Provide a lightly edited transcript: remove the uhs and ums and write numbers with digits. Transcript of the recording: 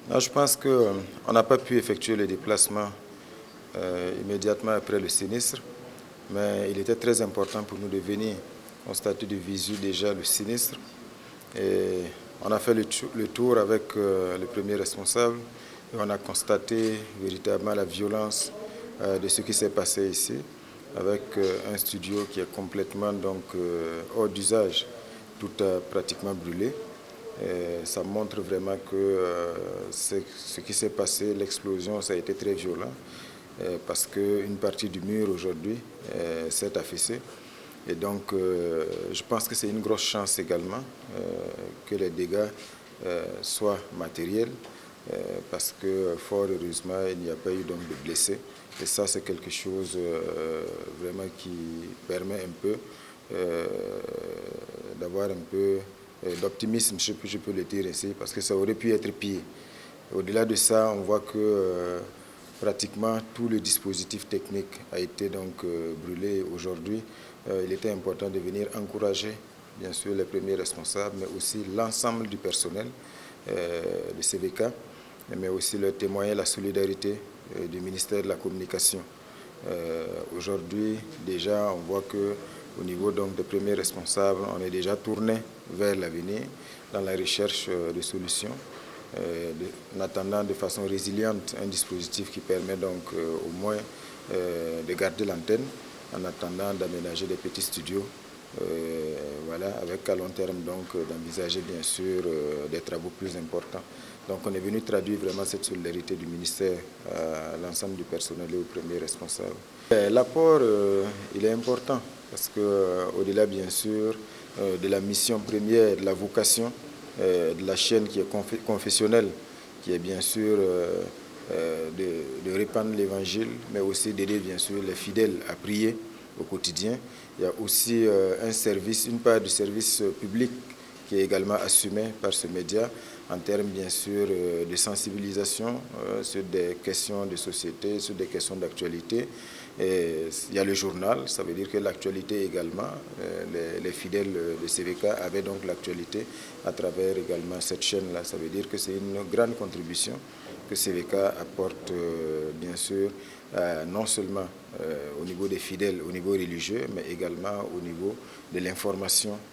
Non, je pense qu'on n'a pas pu effectuer le déplacement immédiatement après le sinistre, mais il était très important pour nous de venir constater de visu déjà le sinistre. Et on a fait le tour avec le premier responsable et on a constaté véritablement la violence de ce qui s'est passé ici, avec un studio qui est complètement hors d'usage, tout a pratiquement brûlé. Et ça montre vraiment que ce qui s'est passé, l'explosion, ça a été très violent parce qu'une partie du mur aujourd'hui s'est affaissée. Et donc, je pense que c'est une grosse chance également que les dégâts soient matériels parce que fort heureusement, il n'y a pas eu donc de blessés. Et ça, c'est quelque chose vraiment qui permet un peu d'avoir un peu d'optimisme, je peux le dire ici, parce que ça aurait pu être pire. Au-delà de ça, on voit que pratiquement tout le dispositif technique a été brûlé aujourd'hui. Il était important de venir encourager, bien sûr, les premiers responsables, mais aussi l'ensemble du personnel de CVK, mais aussi leur témoigner la solidarité du ministère de la Communication. Aujourd'hui, déjà, on voit qu'au niveau des premiers responsables, on est déjà tourné vers l'avenir dans la recherche de solutions, en attendant de façon résiliente un dispositif qui permet au moins de garder l'antenne, en attendant d'aménager des petits studios, voilà, avec à long terme d'envisager bien sûr des travaux plus importants. Donc on est venu traduire vraiment cette solidarité du ministère à l'ensemble du personnel et aux premiers responsables. L'apport, il est important parce qu'au-delà bien sûr de la mission première, de la vocation de la chaîne qui est confessionnelle, qui est bien sûr de répandre l'évangile, mais aussi d'aider bien sûr les fidèles à prier au quotidien. Il y a aussi un service, une part du service public qui est également assumé par ce média en termes bien sûr de sensibilisation sur des questions de société, sur des questions d'actualité. Il y a le journal, ça veut dire que l'actualité également, les fidèles de CVK avaient donc l'actualité à travers également cette chaîne-là. Ça veut dire que c'est une grande contribution que CVK apporte bien sûr non seulement au niveau des fidèles, au niveau religieux, mais également au niveau de l'information